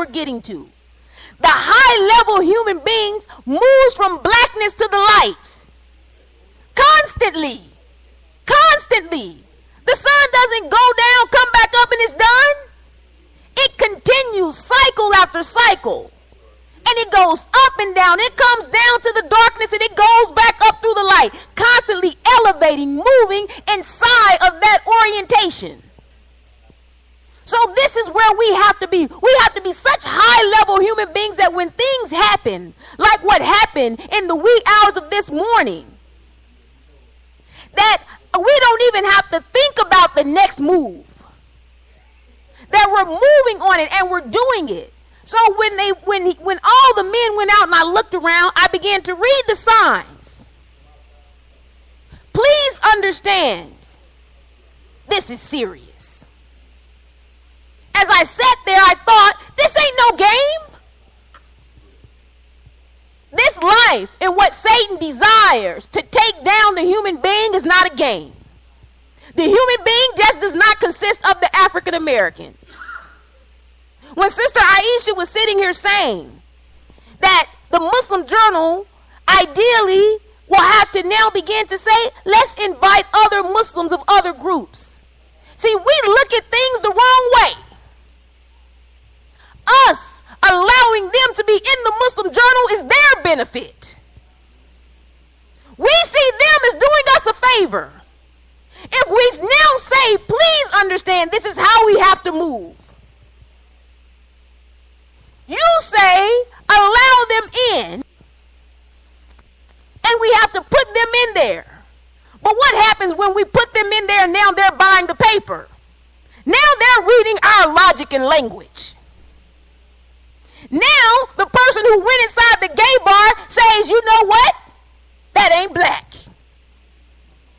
we're getting to. The high-level human beings moves from blackness to the light. Constantly. Constantly. The sun doesn't go down, come back up, and it's done. It continues cycle after cycle. And it goes up and down. It comes down to the darkness and it goes back up through the light. Constantly elevating, moving inside of that orientation. So this is where we have to be. We have to be such high-level human beings that when things happen, like what happened in the wee hours of this morning, that we don't even have to think about the next move. That we're moving on it and we're doing it. So when all the men went out and I looked around, I began to read the signs. Please understand, this is serious. As I sat there, I thought, this ain't no game. This life and what Satan desires to take down the human being is not a game. The human being just does not consist of the African American. When Sister Aisha was sitting here saying that the Muslim Journal ideally will have to now begin to say, let's invite other Muslims of other groups. See, we look at things the wrong way. Us allowing them to be in the Muslim Journal is their benefit. We see them as doing us a favor. If we now say, please understand, this is how we have to move. You say, allow them in, and we have to put them in there. But what happens when we put them in there and now they're buying the paper? Now they're reading our logic and language. Now the person who went inside the gay bar says, you know what? That ain't black.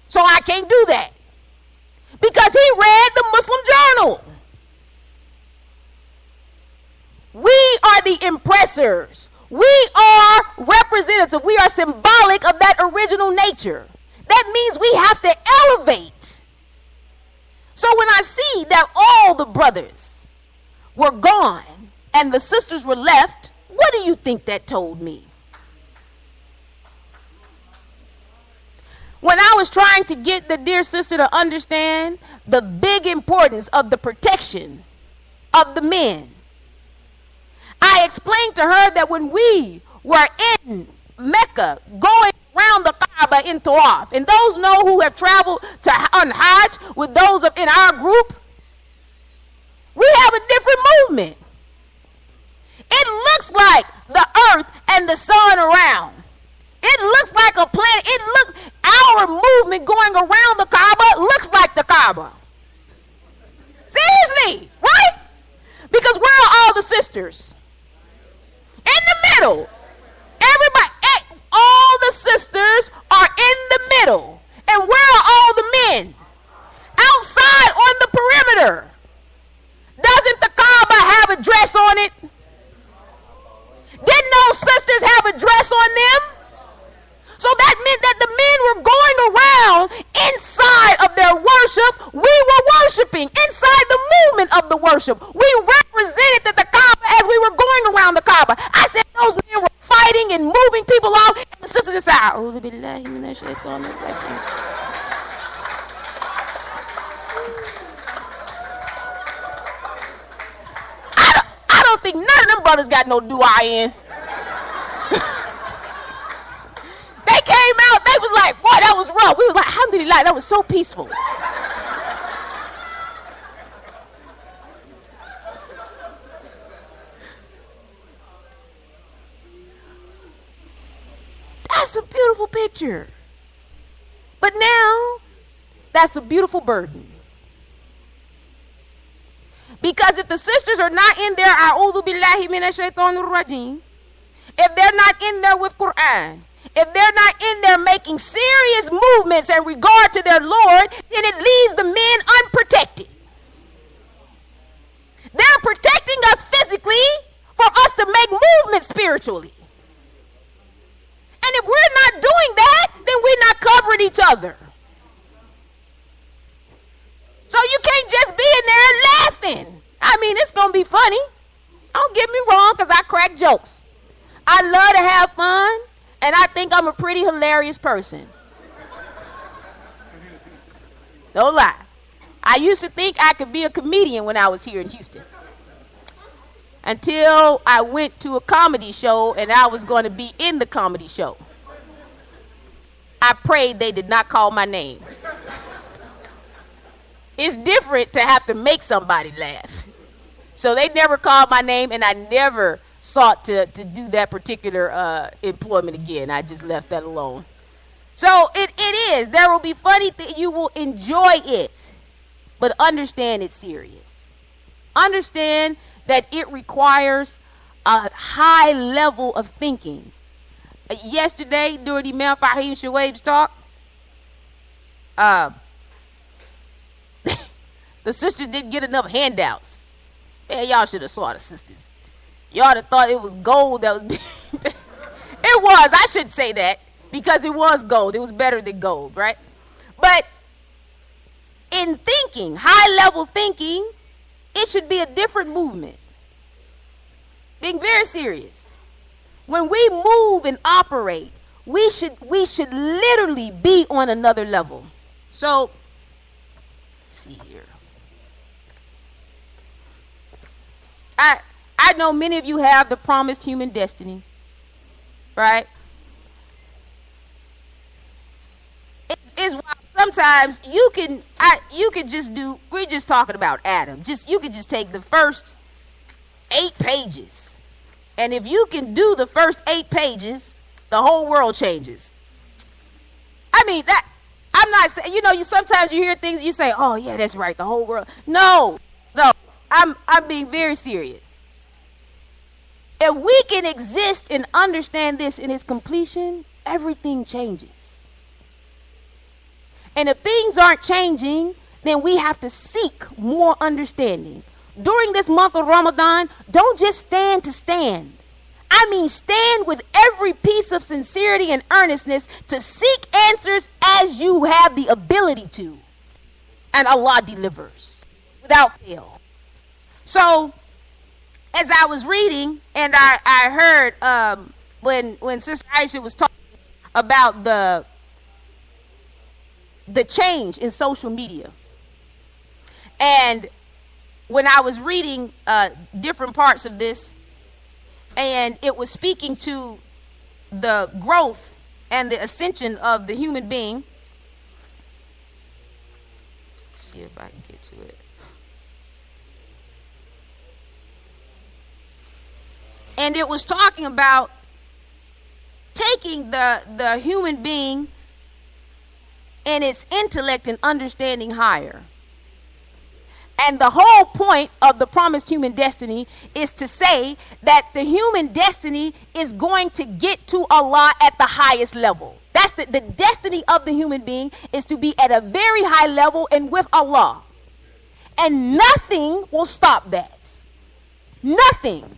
So I can't do that. Because he read the Muslim Journal. We are the impressors. We are representative. We are symbolic of that original nature. That means we have to elevate. So when I see that all the brothers were gone and the sisters were left, what do you think that told me? When I was trying to get the dear sister to understand the big importance of the protection of the men, I explained to her that when we were in Mecca going around the Kaaba in Tawaf, and those know who have traveled on Hajj with those in our group, we have a different movement. It looks like the earth and the sun around. It looks like a planet. Our movement going around the Kaaba looks like the Kaaba. Seriously, right? Because where are all the sisters? In the middle. Everybody, all the sisters are in the middle. And where are all the men? Outside on the perimeter. Doesn't the Kaaba have a dress on it? Didn't those sisters have a dress on them? So that meant that the men were going around inside of their worship. We were worshiping inside the movement of the worship. We represented the Kaaba as we were going around the Kaaba. I said those men were fighting and moving people off. And the sisters said, "A'udhu billahi minash shaitanir rajim." I don't think none of them brothers got no dua in. They came out, they was like, boy, that was rough. We was like, alhamdulillah, that was so peaceful. That's a beautiful picture. But now, that's a beautiful burden. Because if the sisters are not in there, a'udhu billahi minash shaitanir rajim, if they're not in there with Quran, if they're not in there making serious movements in regard to their Lord, then it leaves the men unprotected. They're protecting us physically for us to make movements spiritually. And if we're not doing that, then we're not covering each other. So you can't just be in there laughing. I mean, it's going to be funny. Don't get me wrong, because I crack jokes. I love to have fun, and I think I'm a pretty hilarious person. Don't lie. I used to think I could be a comedian when I was here in Houston. Until I went to a comedy show and I was going to be in the comedy show. I prayed they did not call my name. It's different to have to make somebody laugh. So they never called my name, and I never sought to do that particular employment again. I just left that alone. So it is. There will be funny things. You will enjoy it. But understand it's serious. Understand that it requires a high level of thinking. Yesterday, during the M.A.L.I Shoaib's talk, the sisters didn't get enough handouts. Man, y'all should have saw the sisters. Y'all would have thought it was gold that was It was. I should say that, because it was gold. It was better than gold, right? But in thinking, high-level thinking, it should be a different movement. Being very serious. When we move and operate, we should literally be on another level. So, let's see here. I know many of you have the promised human destiny, right? It's wild. Sometimes you can just do. We're just talking about Adam. You could just take the first 8 pages, and if you can do the first 8 pages, the whole world changes. I mean that. I'm not saying. You sometimes you hear things, you say, "Oh yeah, that's right, the whole world." No. I'm being very serious. If we can exist and understand this in its completion, everything changes. And if things aren't changing, then we have to seek more understanding. During this month of Ramadan, don't just stand to stand. I mean, stand with every piece of sincerity and earnestness to seek answers as you have the ability to. And Allah delivers without fail. So, as I was reading, and I heard when Sister Aisha was talking about the change in social media, and when I was reading different parts of this, and it was speaking to the growth and the ascension of the human being. Let's see if I can get to it. And it was talking about taking the human being and its intellect and understanding higher. And the whole point of the promised human destiny is to say that the human destiny is going to get to Allah at the highest level. That's the destiny of the human being, is to be at a very high level and with Allah. And nothing will stop that. Nothing.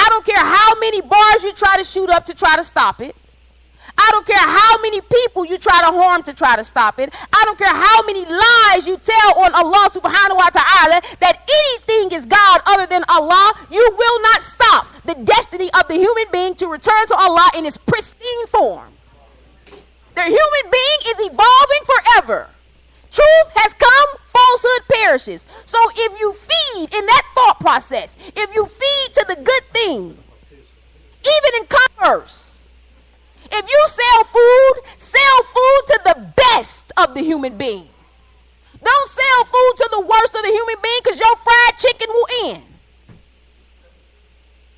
I don't care how many bars you try to shoot up to try to stop it. I don't care how many people you try to harm to try to stop it. I don't care how many lies you tell on Allah subhanahu wa ta'ala that anything is God other than Allah. You will not stop the destiny of the human being to return to Allah in its pristine form. The human being is evolving forever. Truth has come, falsehood perishes. So if you feed in that thought process, if you feed to the good thing, even in commerce, if you sell food to the best of the human being. Don't sell food to the worst of the human being, because your fried chicken will end.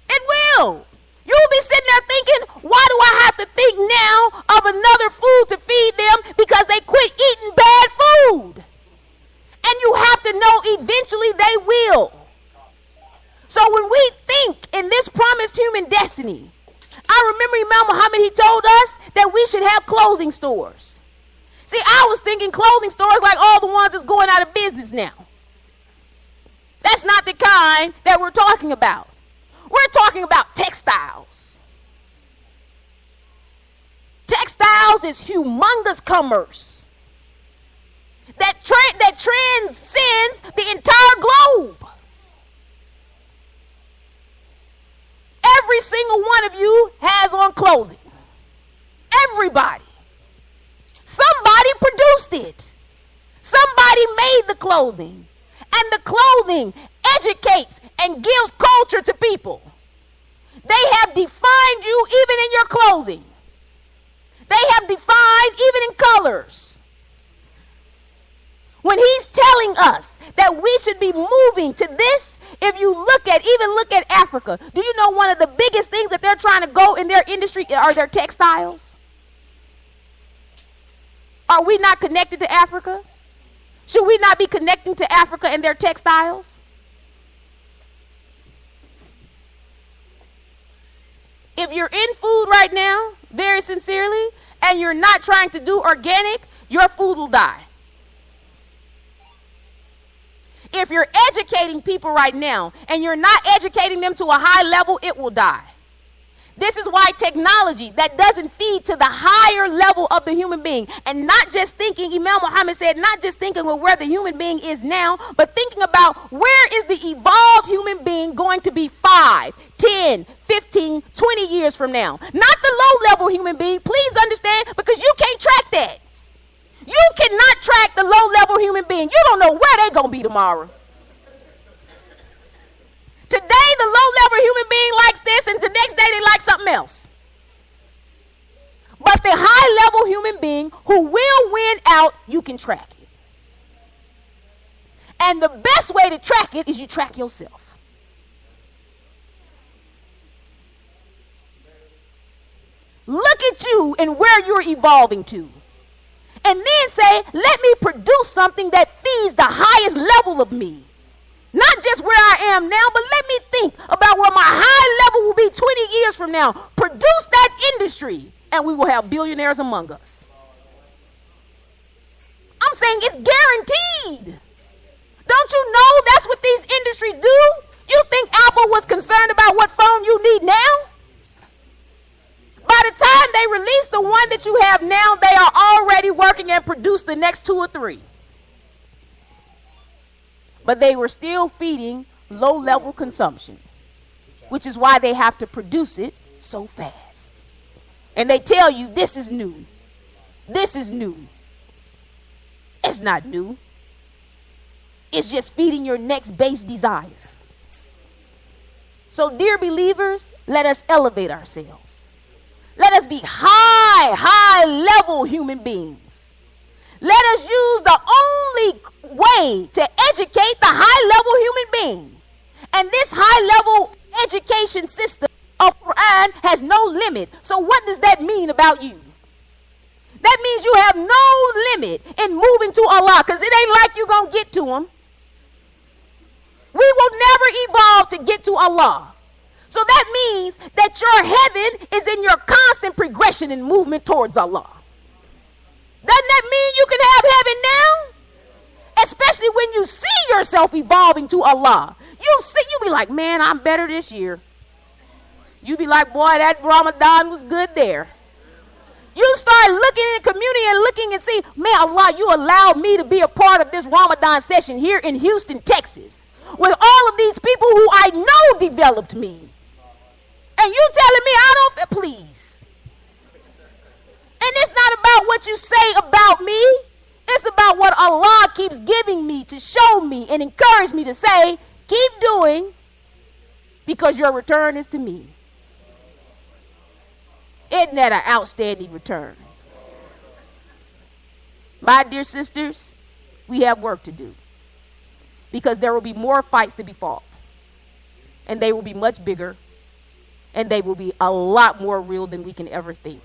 It will. You'll be sitting there thinking, why do I have to think now of another food to feed them, because they quit eating bad food? And you have to know eventually they will. So when we think in this promised human destiny, I remember Imam Muhammad, he told us that we should have clothing stores. See, I was thinking clothing stores like all the ones that's going out of business now. That's not the kind that we're talking about. We're talking about textiles. Textiles is humongous commerce that transcends the entire globe. Every single one of you has on clothing. Everybody. Somebody produced it. Somebody made the clothing. And the clothing educates and gives culture to people. They have defined you even in your clothing. They have defined even in colors. When he's telling us that we should be moving to this, if you look at Africa, do you know one of the biggest things that they're trying to go in their industry are their textiles? Are we not connected to Africa? Should we not be connecting to Africa and their textiles? If you're in food right now, very sincerely, and you're not trying to do organic, your food will die. If you're educating people right now and you're not educating them to a high level, it will die. This is why technology that doesn't feed to the higher level of the human being, and not just thinking, Imam Muhammad said, not just thinking of where the human being is now, but thinking about where is the evolved human being going to be 5, 10, 15, 20 years from now. Not the low-level human being. Please understand, because you can't track that. You cannot track the low-level human being. You don't know where they're going to be tomorrow. Today, the low-level human being likes this, and the next day they like something else. But the high-level human being who will win out, you can track it. And the best way to track it is you track yourself. Look at you and where you're evolving to. And then say, let me produce something that feeds the highest level of me. Not just where I am now, but let me think about where my high level will be 20 years from now. Produce that industry, and we will have billionaires among us. I'm saying it's guaranteed. Don't you know that's what these industries do? You think Apple was concerned about what phone you need now? By the time they release the one that you have now, they are already working and produce the next 2 or 3. But they were still feeding low-level consumption, which is why they have to produce it so fast. And they tell you this is new. This is new. It's not new. It's just feeding your next base desire. So, dear believers, let us elevate ourselves. Let us be high-level human beings. Let us use the only way to educate the high-level human being. And this high-level education system of Quran has no limit. So what does that mean about you? That means you have no limit in moving to Allah, because it ain't like you're going to get to him. We will never evolve to get to Allah. So that means that your heaven is in your constant progression and movement towards Allah. Doesn't that mean you can have heaven now? Especially when you see yourself evolving to Allah. You be like, man, I'm better this year. You be like, boy, that Ramadan was good there. You start looking in the community and looking and see, man, Allah, you allowed me to be a part of this Ramadan session here in Houston, Texas, with all of these people who I know developed me. And you telling me I don't, please. And it's not about what you say about me. It's about what Allah keeps giving me to show me and encourage me to say, keep doing, because your return is to me. Isn't that an outstanding return? My dear sisters, we have work to do, because there will be more fights to be fought, and they will be much bigger, and they will be a lot more real than we can ever think.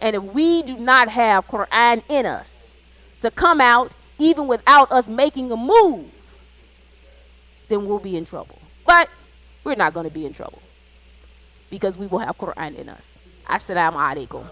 And if we do not have Quran in us to come out even without us making a move, then we'll be in trouble. But we're not going to be in trouble, because we will have Quran in us. Assalamu alaikum.